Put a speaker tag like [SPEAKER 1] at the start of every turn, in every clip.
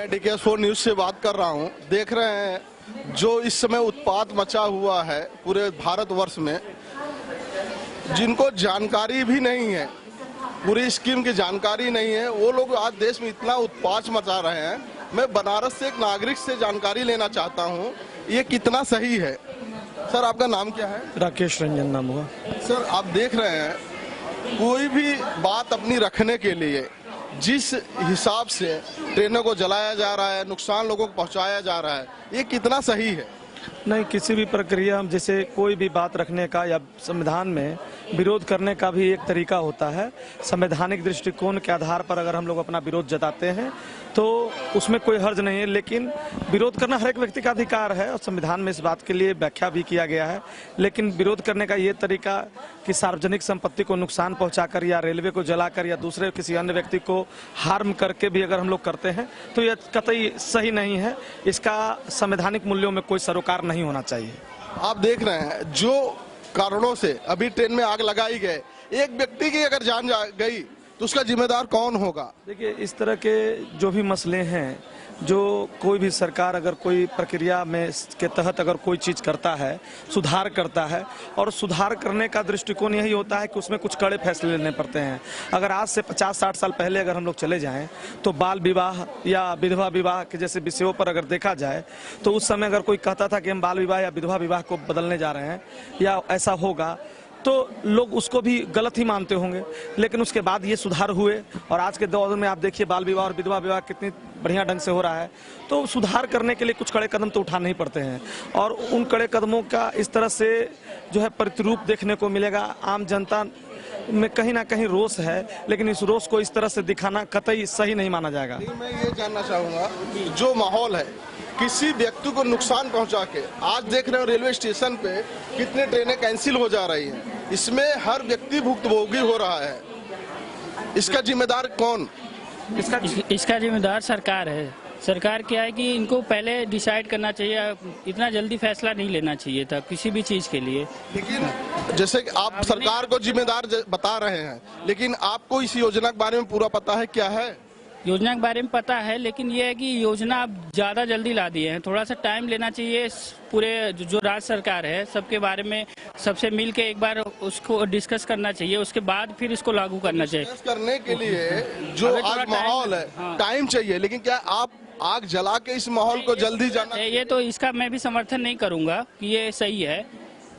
[SPEAKER 1] मैं DKS4 news से बात कर रहा हूं। देख रहे हैं जो इस समय उत्पात मचा हुआ है पूरे भारतवर्ष में, जिनको जानकारी भी नहीं है, पूरी स्कीम की जानकारी नहीं है, वो लोग आज देश में इतना उत्पात मचा रहे हैं। मैं बनारस से एक नागरिक से जानकारी लेना चाहता हूं, ये कितना सही है। सर, आपका नाम क्या है?
[SPEAKER 2] राकेश रंजन नाम हुआ।
[SPEAKER 1] सर, आप देख रहे हैं कोई भी बात अपनी रखने के लिए जिस हिसाब से ट्रेनों को जलाया जा रहा है, नुकसान लोगों को पहुंचाया जा रहा है, ये कितना सही है?
[SPEAKER 2] नहीं, किसी भी प्रक्रिया जैसे कोई भी बात रखने का या संविधान में विरोध करने का भी एक तरीका होता है। संवैधानिक दृष्टिकोण के आधार पर अगर हम लोग अपना विरोध जताते हैं तो उसमें कोई हर्ज नहीं है, लेकिन विरोध करना हर एक व्यक्ति का अधिकार है और संविधान में इस बात के लिए व्याख्या भी किया गया है। लेकिन विरोध करने का ये तरीका कि सार्वजनिक संपत्ति को नुकसान पहुंचाकर या रेलवे को जलाकर या दूसरे किसी अन्य व्यक्ति को हार्म करके भी अगर हम लोग करते हैं तो यह कतई सही नहीं है। इसका संवैधानिक मूल्यों में कोई सरोकार नहीं होना चाहिए।
[SPEAKER 1] आप देख रहे हैं जो कारणों से अभी ट्रेन में आग लगाई गई, एक व्यक्ति की अगर जान गई तो उसका जिम्मेदार कौन होगा?
[SPEAKER 2] देखिए, इस तरह के जो भी मसले हैं, जो कोई भी सरकार अगर कोई प्रक्रिया में के तहत अगर कोई चीज़ करता है, सुधार करता है, और सुधार करने का दृष्टिकोण यही होता है कि उसमें कुछ कड़े फैसले लेने पड़ते हैं। अगर आज से 50-60 साल पहले अगर हम लोग चले जाएं तो बाल विवाह या विधवा विवाह के जैसे विषयों पर अगर देखा जाए तो उस समय अगर कोई कहता था कि हम बाल विवाह या विधवा विवाह को बदलने जा रहे हैं या ऐसा होगा तो लोग उसको भी गलत ही मानते होंगे। लेकिन उसके बाद ये सुधार हुए और आज के दौर में आप देखिए बाल विवाह और विधवा विवाह कितनी बढ़िया ढंग से हो रहा है। तो सुधार करने के लिए कुछ कड़े कदम तो उठाने ही पड़ते हैं और उन कड़े कदमों का इस तरह से जो है प्रतिरूप देखने को मिलेगा। आम जनता में कहीं ना कहीं रोष है, लेकिन इस रोष को इस तरह से दिखाना कतई सही नहीं माना जाएगा।
[SPEAKER 1] मैं ये जानना चाहूँगा, जो माहौल है किसी व्यक्ति को नुकसान पहुंचा के, आज देख रहे हो रेलवे स्टेशन पे कितने ट्रेनें कैंसिल हो जा रही हैं, इसमें हर व्यक्ति भुक्तभोगी हो रहा है। इसका जिम्मेदार कौन?
[SPEAKER 3] इसका जिम्मेदार सरकार है। सरकार क्या है कि इनको पहले डिसाइड करना चाहिए, इतना जल्दी फैसला नहीं लेना चाहिए था किसी भी चीज के लिए।
[SPEAKER 1] लेकिन जैसे कि आप सरकार को जिम्मेदार बता रहे हैं, लेकिन आपको इस योजना के बारे में पूरा पता है? क्या है
[SPEAKER 3] योजना के बारे में पता है, लेकिन ये है कि योजना अब ज्यादा जल्दी ला दिए हैं। थोड़ा सा टाइम लेना चाहिए। पूरे जो राज्य सरकार है सबके बारे में सबसे मिल के एक बार उसको डिस्कस करना चाहिए, उसके बाद फिर इसको लागू करना चाहिए।
[SPEAKER 1] डिस्कस करने के लिए जो आज माहौल है, टाइम चाहिए, लेकिन क्या आप आग जला के इस माहौल को जल्दी जाना?
[SPEAKER 3] ये तो इसका मैं भी समर्थन नहीं करूंगा कि ये सही है।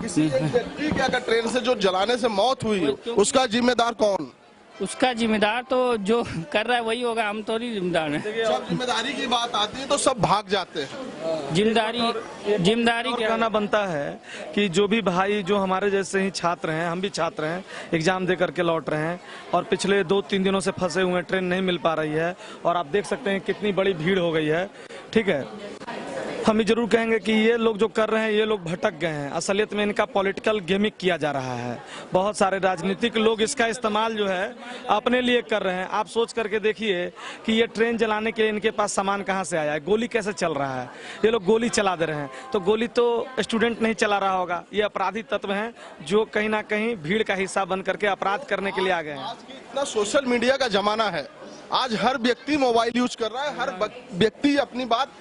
[SPEAKER 1] किसी एक व्यक्ति की अगर ट्रेन से जो जलाने से मौत हुई, उसका जिम्मेदार कौन?
[SPEAKER 3] उसका जिम्मेदार तो जो कर रहा है वही होगा, हम तो नहीं जिम्मेदार हैं।
[SPEAKER 1] जब जिम्मेदारी की बात आती है तो सब भाग जाते हैं।
[SPEAKER 3] जिम्मेदारी क्या
[SPEAKER 2] कहना बनता है कि जो भी भाई जो हमारे जैसे ही छात्र हैं, हम भी छात्र हैं, एग्जाम दे करके लौट रहे हैं और पिछले 2-3 दिनों से फंसे हुए हैं, ट्रेन नहीं मिल पा रही है और आप देख सकते हैं कितनी बड़ी भीड़ हो गई है। ठीक है, हम ये जरूर कहेंगे कि ये लोग जो कर रहे हैं ये लोग भटक गए हैं। असलियत में इनका पॉलिटिकल गेमिंग किया जा रहा है। बहुत सारे राजनीतिक लोग इसका इस्तेमाल जो है अपने लिए कर रहे हैं। आप सोच करके देखिए कि ये ट्रेन जलाने के लिए इनके पास सामान कहाँ से आया है, गोली कैसे चल रहा है। ये लोग गोली चला दे रहे हैं तो गोली तो स्टूडेंट नहीं चला रहा होगा, ये अपराधी तत्व हैं जो कहीं ना कहीं भीड़ का हिस्सा बन करके अपराध करने के लिए आ गए हैं।
[SPEAKER 1] आज इतना सोशल मीडिया का जमाना है, आज हर व्यक्ति मोबाइल यूज कर रहा है, हर व्यक्ति अपनी बात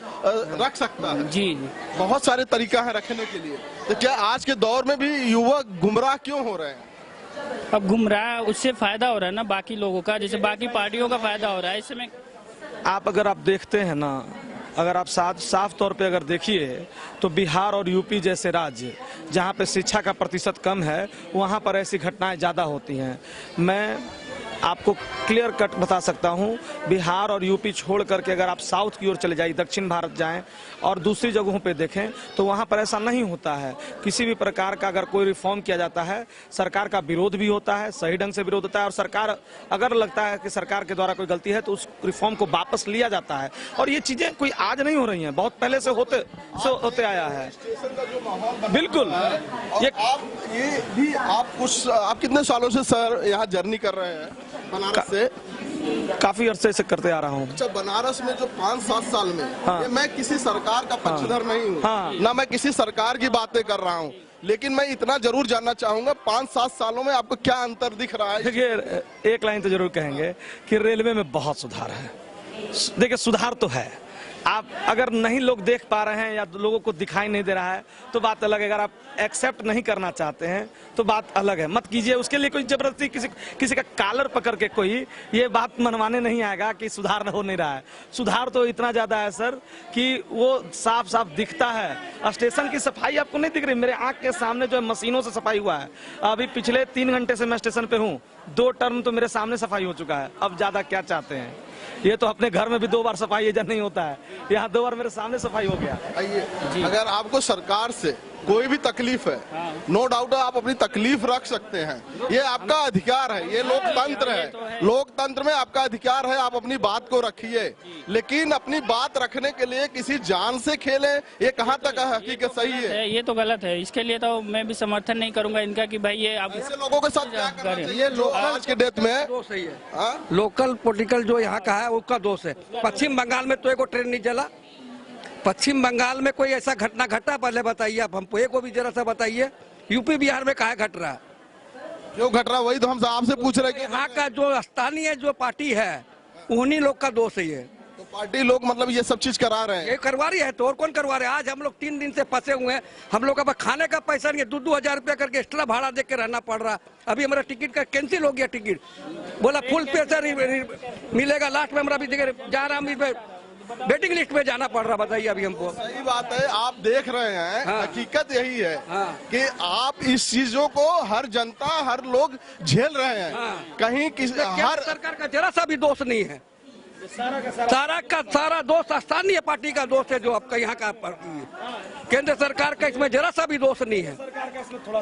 [SPEAKER 1] रख सकता है।
[SPEAKER 3] जी,
[SPEAKER 1] बहुत सारे तरीका है रखने के लिए। तो क्या आज के दौर में भी युवक गुमराह क्यों हो रहे हैं?
[SPEAKER 3] अब गुमराह उससे फायदा हो रहा है ना बाकी लोगों का, जैसे बाकी पार्टियों का फायदा हो रहा है इसमें।
[SPEAKER 2] आप अगर आप देखते हैं ना, अगर आप साफ तौर पे अगर देखिए तो बिहार और यूपी जैसे राज्य जहाँ पे शिक्षा का प्रतिशत कम है, वहाँ पर ऐसी घटनाएं ज़्यादा होती हैं। मैं आपको क्लियर कट बता सकता हूं, बिहार और यूपी छोड़ करके अगर आप साउथ की ओर चले जाइए, दक्षिण भारत जाएं और दूसरी जगहों पे देखें तो वहां पर ऐसा नहीं होता है। किसी भी प्रकार का अगर कोई रिफॉर्म किया जाता है, सरकार का विरोध भी होता है, सही ढंग से विरोध होता है और सरकार अगर लगता है कि सरकार के द्वारा कोई गलती है तो उस रिफॉर्म को वापस लिया जाता है। और ये चीजें कोई आज नहीं हो रही हैं, बहुत पहले से होते आया है। बिल्कुल।
[SPEAKER 1] ये भी आप कितने सालों से सर यहाँ जर्नी कर रहे हैं बनारस से?
[SPEAKER 2] काफी अरसे से करते आ रहा हूँ।
[SPEAKER 1] अच्छा, बनारस में जो 5-7 साल में,
[SPEAKER 2] हाँ।
[SPEAKER 1] मैं किसी सरकार का पक्षधर नहीं हूँ,
[SPEAKER 2] हाँ।
[SPEAKER 1] ना मैं किसी सरकार की बातें कर रहा हूँ, लेकिन मैं इतना जरूर जानना चाहूंगा 5-7 सालों में आपको क्या अंतर दिख रहा है?
[SPEAKER 2] देखिए, एक लाइन तो जरूर कहेंगे कि रेलवे में बहुत सुधार है। देखिए, सुधार तो है आप अगर नहीं लोग देख पा रहे हैं या लोगों को दिखाई नहीं दे रहा है तो बात अलग है। अगर आप एक्सेप्ट नहीं करना चाहते हैं तो बात अलग है, मत कीजिए। उसके लिए कोई जबरदस्ती किसी का कॉलर पकड़ के कोई ये बात मनवाने नहीं आएगा कि सुधार हो नहीं रहा है। सुधार तो इतना ज्यादा है सर कि वो साफ साफ दिखता है। स्टेशन की सफाई आपको नहीं दिख रही? मेरे आंख के सामने जो है मशीनों से सफाई हुआ है। अभी पिछले 3 घंटे से मैं स्टेशन पे हूँ, 2 टर्म तो मेरे सामने सफाई हो चुका है। अब ज्यादा क्या चाहते हैं? ये तो अपने घर में भी 2 बार सफाई जब नहीं होता है, यहाँ 2 बार मेरे सामने सफाई हो गया।
[SPEAKER 1] आइए, अगर आपको सरकार से कोई भी तकलीफ है, नो डाउट आप अपनी तकलीफ रख सकते हैं, ये आपका अधिकार है, ये लोकतंत्र है। लोकतंत्र में आपका अधिकार है, आप अपनी बात को रखिए, लेकिन अपनी बात रखने के लिए किसी जान से खेलें, ये कहाँ तक हकीकत सही है?
[SPEAKER 3] ये तो गलत है। इसके लिए तो मैं भी समर्थन नहीं करूंगा इनका कि भाई ये आप
[SPEAKER 1] ऐसे लोगों के साथ क्या करना चाहिए जो आज के डेट में
[SPEAKER 4] दोष सही है। लोकल पॉलिटिकल जो यहाँ का है उसका दोष है। पश्चिम बंगाल में तो एक ट्रेन नहीं चला। पश्चिम बंगाल में कोई ऐसा घटना घटा, पहले बताइए आप हमको, एक को भी जरा सा बताइए। यूपी बिहार में कहाँ घट रहा है?
[SPEAKER 1] जो घट रहा वही तो हम आपसे पूछ रहे हैं कि
[SPEAKER 4] यहाँ का जो स्थानीय जो पार्टी है उन्हीं लोग का दोष है ये।
[SPEAKER 1] तो पार्टी लोग मतलब ये सब चीज करा रहे हैं,
[SPEAKER 4] ये करवा रही है तो और कौन करवा रहे हैं? आज हम लोग 3 दिन से फंसे हुए हैं। हम लोग का खाने का पैसा नहीं है, 2-2 हजार रुपया करके एक्स्ट्रा भाड़ा दे के रहना पड़ रहा। अभी हमारा टिकट का कैंसिल हो गया। टिकट बोला फुल पैसा मिलेगा, लास्ट में हमारा भी जा रहा, हम वेटिंग लिस्ट में जाना पड़ रहा। बताइए अभी हमको।
[SPEAKER 1] सही बात है, आप देख रहे हैं।
[SPEAKER 4] हाँ।
[SPEAKER 1] हकीकत यही है
[SPEAKER 4] हाँ।
[SPEAKER 1] कि आप इस चीजों को हर जनता, हर लोग झेल रहे हैं।
[SPEAKER 4] हाँ।
[SPEAKER 1] कहीं
[SPEAKER 4] हर सरकार का जरा सा भी दोष नहीं है। सारा का सारा दोष स्थानीय पार्टी का दोष है, जो आपका यहाँ का केंद्र सरकार का इसमें जरा सा भी दोष नहीं है।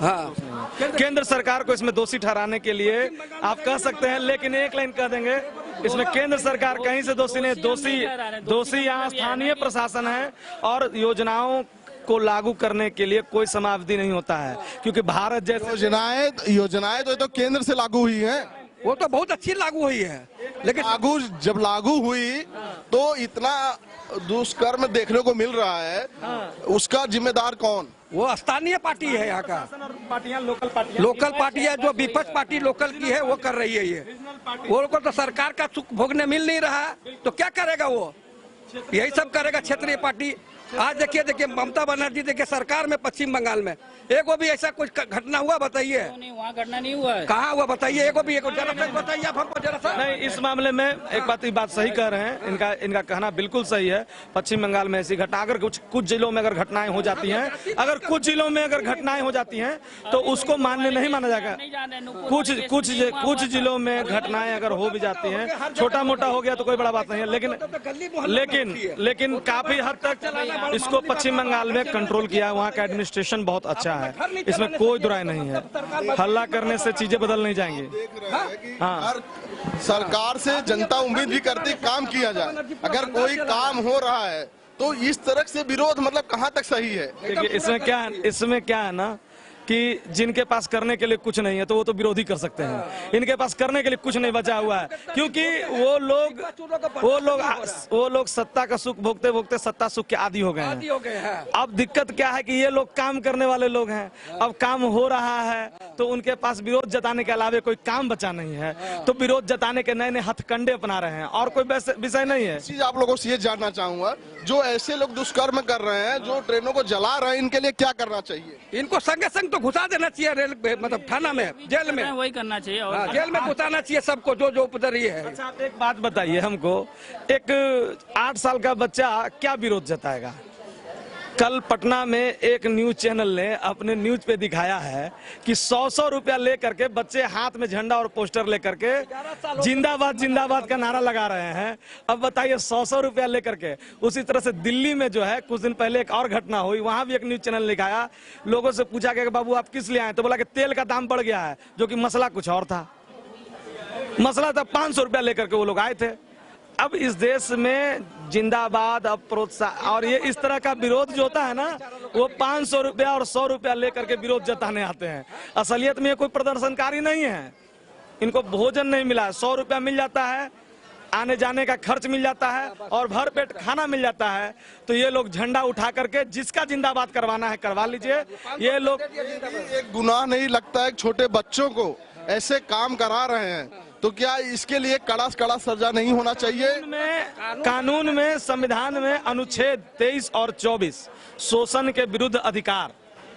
[SPEAKER 4] हाँ,
[SPEAKER 2] केंद्र सरकार को इसमें दोषी ठहराने के लिए आप कह सकते हैं, लेकिन एक लाइन कह देंगे, इसमें केंद्र सरकार कहीं से दोषी नहीं। दोषी यहाँ स्थानीय प्रशासन है और योजनाओं को लागू करने के लिए कोई समावधि नहीं होता है, क्योंकि भारत जैसे
[SPEAKER 1] योजनाएं तो केंद्र से लागू हुई हैं।
[SPEAKER 4] वो तो बहुत अच्छी लागू हुई है, लेकिन
[SPEAKER 1] जब लागू हुई तो इतना दुष्कर्म देखने को मिल रहा है। उसका जिम्मेदार कौन?
[SPEAKER 4] वो स्थानीय पार्टी है यहाँ का।
[SPEAKER 2] पार्टियां,
[SPEAKER 4] लोकल पार्टी है, जो विपक्ष पार्टी लोकल की है वो कर रही है ये। वो को तो सरकार का सुख भोगने मिल नहीं रहा, तो क्या करेगा वो? यही सब करेगा क्षेत्रीय पार्टी। आज देखिए ममता बनर्जी देखिए सरकार में पश्चिम बंगाल में एक भी ऐसा कुछ घटना हुआ? बताइए।
[SPEAKER 3] नहीं, वहाँ घटना नहीं हुआ है।
[SPEAKER 4] कहाँ हुआ बताइए? एक भी जरा सा बताइए आप हमको जरा सा।
[SPEAKER 2] नहीं, इस मामले में एक बात सही कह रहे हैं, इनका कहना बिल्कुल सही है। पश्चिम बंगाल में ऐसी घटना अगर कुछ जिलों में अगर घटनाएं हो जाती हैं, अगर कुछ जिलों में अगर घटनाएं हो जाती हैं तो उसको मान्य नहीं माना जाएगा। कुछ जिलों में घटनाएं अगर हो भी जाती हैं, छोटा मोटा हो गया तो कोई बड़ा बात नहीं है, लेकिन काफी हद तक इसको पश्चिम बंगाल में कंट्रोल किया। वहाँ का एडमिनिस्ट्रेशन बहुत अच्छा है, इसमें कोई दुराय नहीं है। हल्ला करने से चीजें बदल नहीं जाएंगी। हाँ,
[SPEAKER 1] सरकार से जनता उम्मीद भी करती काम किया जाए। अगर कोई काम हो रहा है तो इस तरह से विरोध मतलब कहाँ तक सही है?
[SPEAKER 2] देखिए इसमें क्या है ना कि जिनके पास करने के लिए कुछ नहीं है तो वो तो विरोधी कर सकते हैं। इनके पास करने के लिए कुछ नहीं बचा हुआ है, क्योंकि वो लोग सत्ता का सुख भोगते भोगते सत्ता सुख के आदी हो गए हैं। अब दिक्कत क्या है कि ये लोग काम करने वाले लोग हैं। अब काम हो रहा है तो उनके पास विरोध जताने के अलावा कोई काम बचा नहीं है, तो विरोध जताने के नए नए हथकंडे अपना रहे हैं और कोई विषय नहीं है।
[SPEAKER 1] चीज आप लोगों से ये जानना चाहूंगा, जो ऐसे लोग दुष्कर्म कर रहे हैं, जो ट्रेनों को जला रहे हैं, इनके लिए क्या करना चाहिए?
[SPEAKER 4] इनको संगे संग तो घुसा देना चाहिए रेल मतलब थाना में, जेल में।
[SPEAKER 3] वही करना चाहिए और
[SPEAKER 4] जेल में घुसाना चाहिए सबको जो उपद्रवी है।
[SPEAKER 2] अच्छा, आप एक बात बताइए हमको, एक 8 साल का बच्चा क्या विरोध जताएगा? कल पटना में एक न्यूज चैनल ने अपने न्यूज पे दिखाया है कि 100 रुपया लेकर के बच्चे हाथ में झंडा और पोस्टर लेकर के जिंदाबाद जिंदाबाद का नारा लगा रहे हैं। अब बताइए 100 रुपया लेकर के। उसी तरह से दिल्ली में जो है कुछ दिन पहले एक और घटना हुई, वहां भी एक न्यूज चैनल दिखाया। लोगों से पूछा गया कि बाबू आप किस लिए आए, तो बोला कि तेल का दाम बढ़ गया है, जो कि मसला कुछ और था। मसला था 500 रुपया लेकर के वो लोग आए थे। अब इस देश में जिंदाबाद अब प्रोत्साहन और ये इस तरह का विरोध जो होता है ना, वो 500 रुपया और 100 रुपया लेकर के विरोध जताने आते हैं। असलियत में ये कोई प्रदर्शनकारी नहीं है। इनको भोजन नहीं मिला, 100 रुपया मिल जाता है, आने जाने का खर्च मिल जाता है और भर पेट खाना मिल जाता है, तो ये लोग झंडा उठा करके जिसका जिंदाबाद करवाना है करवा लीजिए। ये लोग
[SPEAKER 1] एक गुनाह नहीं लगता है छोटे बच्चों को ऐसे काम करा रहे हैं, तो क्या इसके लिए कड़ा से कड़ा सजा नहीं होना चाहिए?
[SPEAKER 2] कानून में संविधान में अनुच्छेद 23 और 24 शोषण के विरुद्ध अधिकार,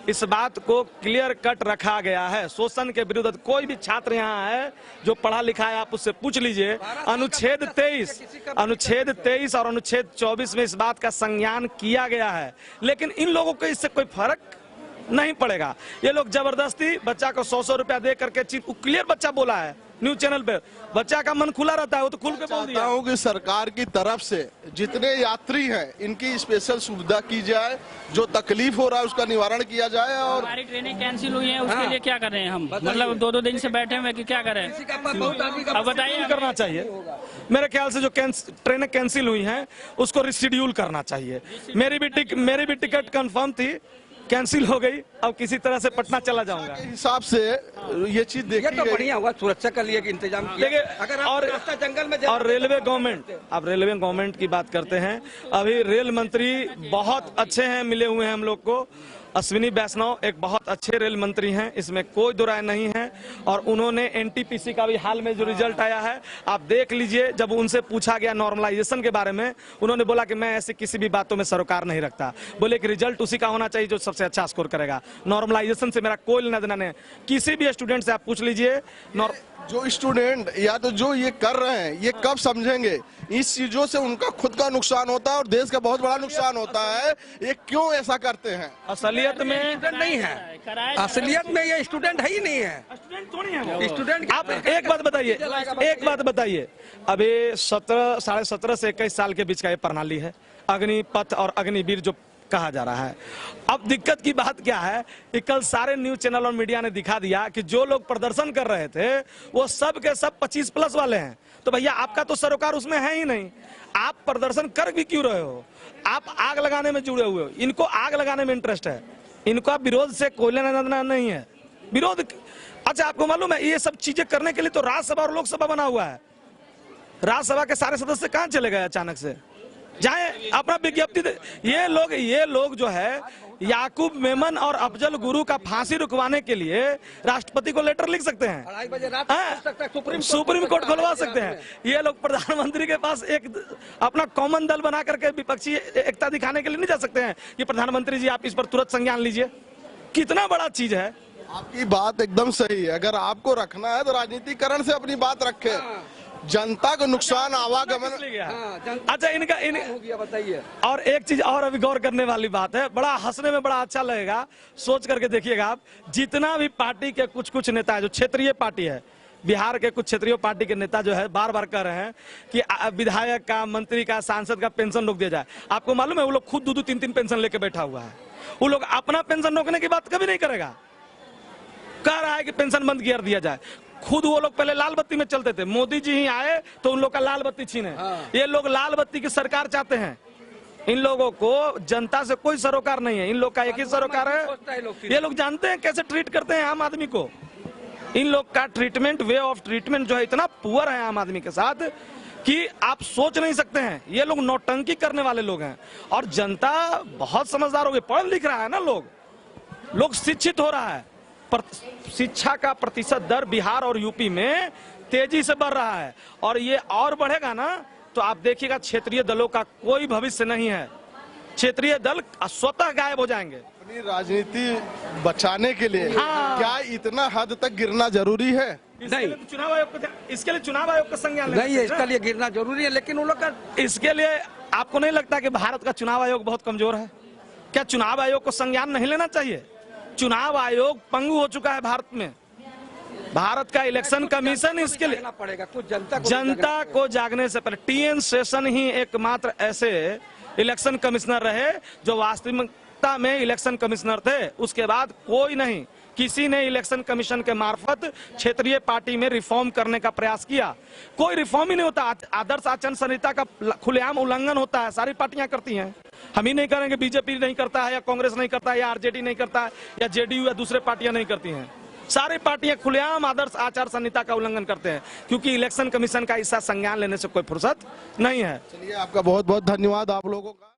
[SPEAKER 2] इस बात को क्लियर कट रखा गया है। शोषण के विरुद्ध कोई भी छात्र यहाँ है जो पढ़ा लिखा है, आप उससे पूछ लीजिए। अनुच्छेद 23 और अनुच्छेद 24 में इस बात का संज्ञान किया गया है, लेकिन इन लोगों को इससे कोई फर्क नहीं पड़ेगा। ये लोग जबरदस्ती बच्चा को 100 रुपया दे करके क्लियर बच्चा बोला है न्यूज चैनल पे, बच्चा का मन खुला रहता है, वो तो खुल के बोल दिया।
[SPEAKER 1] चाहता हूं कि सरकार की तरफ से जितने यात्री हैं इनकी स्पेशल सुविधा की जाए, जो तकलीफ हो रहा है उसका निवारण किया जाए। और
[SPEAKER 3] हमारी ट्रेनें कैंसिल हुई है, उसके लिए क्या कर रहे हैं हम? मतलब 2-2 दिन से बैठे हुए कि क्या करें? अब बताइए।
[SPEAKER 2] करना चाहिए मेरे ख्याल से, जो ट्रेनें कैंसिल हुई हैं उसको रिशेड्यूल करना चाहिए। मेरी भी टिकट कंफर्म थी, कैंसिल हो गई, अब किसी तरह से पटना चला जाऊंगा।
[SPEAKER 1] हिसाब से ये चीज देखी
[SPEAKER 4] तो बढ़िया हुआ, सुरक्षा का लिए इंतजाम किया।
[SPEAKER 2] देखिए,
[SPEAKER 4] अगर
[SPEAKER 2] और
[SPEAKER 4] रास्ता जंगल में
[SPEAKER 2] और रेलवे गवर्नमेंट, अब रेलवे गवर्नमेंट की बात करते हैं। अभी रेल मंत्री बहुत अच्छे हैं, मिले हुए हैं हम लोग को। अश्विनी वैष्णव एक बहुत अच्छे रेल मंत्री हैं, इसमें कोई दो राय नहीं है। और उन्होंने एनटीपीसी का भी हाल में जो रिजल्ट आया है आप देख लीजिए। जब उनसे पूछा गया नॉर्मलाइजेशन के बारे में, उन्होंने बोला कि मैं ऐसी किसी भी बातों में सरोकार नहीं रखता। बोले कि रिजल्ट उसी का होना चाहिए जो सबसे अच्छा स्कोर करेगा, नॉर्मलाइजेशन से मेरा कोई लेना देना नहीं। किसी भी स्टूडेंट से आप पूछ लीजिए,
[SPEAKER 1] जो स्टूडेंट या तो जो ये कर रहे हैं ये कब समझेंगे इस चीजों से उनका खुद का नुकसान होता है और देश का बहुत बड़ा नुकसान होता है। ये क्यों ऐसा करते हैं?
[SPEAKER 2] असलियत में
[SPEAKER 4] नहीं है, असलियत में ये स्टूडेंट है ही नहीं है,
[SPEAKER 2] स्टूडेंट थोड़ी है।
[SPEAKER 4] स्टूडेंट।
[SPEAKER 2] आप एक बात बताइए, अभी 17 से 21 साल के बीच का ये प्रणाली है, अग्निपथ और अग्निवीर जो कहा जा रहा है। अब दिक्कत की बात क्या है कि कल सारे न्यूज चैनल और मीडिया ने दिखा दिया कि जो लोग प्रदर्शन कर रहे थे वो सब के सब 25+ वाले हैं। तो भैया आपका तो सरोकार उसमें है ही नहीं, आप प्रदर्शन कर भी क्यों रहे हो? आप आग लगाने में जुड़े हुए हो, इनको आग लगाने में इंटरेस्ट है, इनको विरोध से कोई लेना देना नहीं है। विरोध, अच्छा आपको मालूम है ये सब चीजें करने के लिए तो राज्यसभा और लोकसभा बना हुआ है। राज्यसभा के सारे सदस्य कहां चले गए अचानक से? जाए अपना विज्ञप्ति दे। ये लोग जो है याकूब मेमन और अफजल गुरु का फांसी रुकवाने के लिए राष्ट्रपति को लेटर लिख सकते हैं,
[SPEAKER 4] 2:30 बजे रात
[SPEAKER 2] सुप्रीम कोर्ट खुलवा सकते हैं। ये लोग प्रधानमंत्री के पास एक अपना कॉमन दल बना करके विपक्षी एकता दिखाने के लिए नहीं जा सकते हैं कि प्रधानमंत्री जी आप इस पर तुरंत संज्ञान लीजिए। कितना बड़ा चीज है।
[SPEAKER 1] आपकी बात एकदम सही है, अगर आपको रखना है तो राजनीतिकरण से अपनी बात रखे। जनता को नुकसान आवागमन।
[SPEAKER 2] अच्छा
[SPEAKER 4] हो गया, बताइए।
[SPEAKER 2] और एक चीज और अभी गौर करने वाली बात है, बड़ा हंसने में बड़ा अच्छा लगेगा, सोच करके देखिएगा आप। जितना भी पार्टी के कुछ नेता है, जो क्षेत्रीय पार्टी है, बिहार के कुछ क्षेत्रीय पार्टी के नेता जो है बार बार कह रहे हैं कि विधायक का, मंत्री का, सांसद का पेंशन रोक दिया जाए। आपको मालूम है वो लोग खुद 2-3 पेंशन लेके बैठा हुआ है। वो लोग अपना पेंशन रोकने की बात कभी नहीं करेगा, कह रहा है कि पेंशन बंद कर दिया जाए। खुद वो लोग पहले लाल बत्ती में चलते थे, मोदी जी ही आए तो उन लोग का लाल बत्ती छीने। ये लोग लाल बत्ती की सरकार चाहते हैं। इन लोगों को जनता से कोई सरोकार नहीं है, इन लोग का एक ही सरोकार है। ये लोग जानते हैं कैसे ट्रीट करते हैं आम आदमी को। इन लोग का ट्रीटमेंट, वे ऑफ ट्रीटमेंट जो है इतना पुअर है आम आदमी के साथ कि आप सोच नहीं सकते हैं। ये लोग नौटंकी करने वाले लोग हैं। और जनता बहुत समझदार हो गई, पढ़ लिख रहा है ना, लोग शिक्षित हो रहा है। शिक्षा का प्रतिशत दर बिहार और यूपी में तेजी से बढ़ रहा है और ये और बढ़ेगा ना तो आप देखिएगा क्षेत्रीय दलों का कोई भविष्य नहीं है। क्षेत्रीय दल स्वतः गायब हो जाएंगे।
[SPEAKER 1] अपनी राजनीति बचाने के लिए क्या इतना हद तक गिरना जरूरी है?
[SPEAKER 2] नहीं, चुनाव आयोग इसके लिए चुनाव आयोग का संज्ञान
[SPEAKER 4] नहीं है, इसके लिए गिरना जरूरी है। लेकिन उन लोग का,
[SPEAKER 2] इसके लिए आपको नहीं लगता कि भारत का चुनाव आयोग बहुत कमजोर है? क्या चुनाव आयोग को संज्ञान नहीं लेना चाहिए? चुनाव आयोग पंगु हो चुका है भारत में। भारत का इलेक्शन कमीशन इसके लिए
[SPEAKER 4] पड़ेगा कुछ
[SPEAKER 2] जनता को जागने से पहले। TN शेषन ही एकमात्र ऐसे इलेक्शन कमिश्नर रहे जो वास्तविकता में इलेक्शन कमिश्नर थे। उसके बाद कोई नहीं, किसी ने इलेक्शन कमीशन के मार्फत क्षेत्रीय पार्टी में रिफॉर्म करने का प्रयास किया। कोई रिफॉर्म ही नहीं होता। आदर्श आचरण संहिता का खुलेआम उल्लंघन होता है, सारी पार्टियां करती हैं। हम ही नहीं करेंगे, बीजेपी नहीं करता है या कांग्रेस नहीं करता है या RJD नहीं करता है या JDU या दूसरे पार्टियां नहीं करती हैं। सारी पार्टियां खुलेआम आदर्श आचार संहिता का उल्लंघन करते हैं क्योंकि इलेक्शन कमीशन का इसका संज्ञान लेने से कोई फुर्सत नहीं है।
[SPEAKER 1] चलिए, आपका बहुत बहुत धन्यवाद आप लोगों का।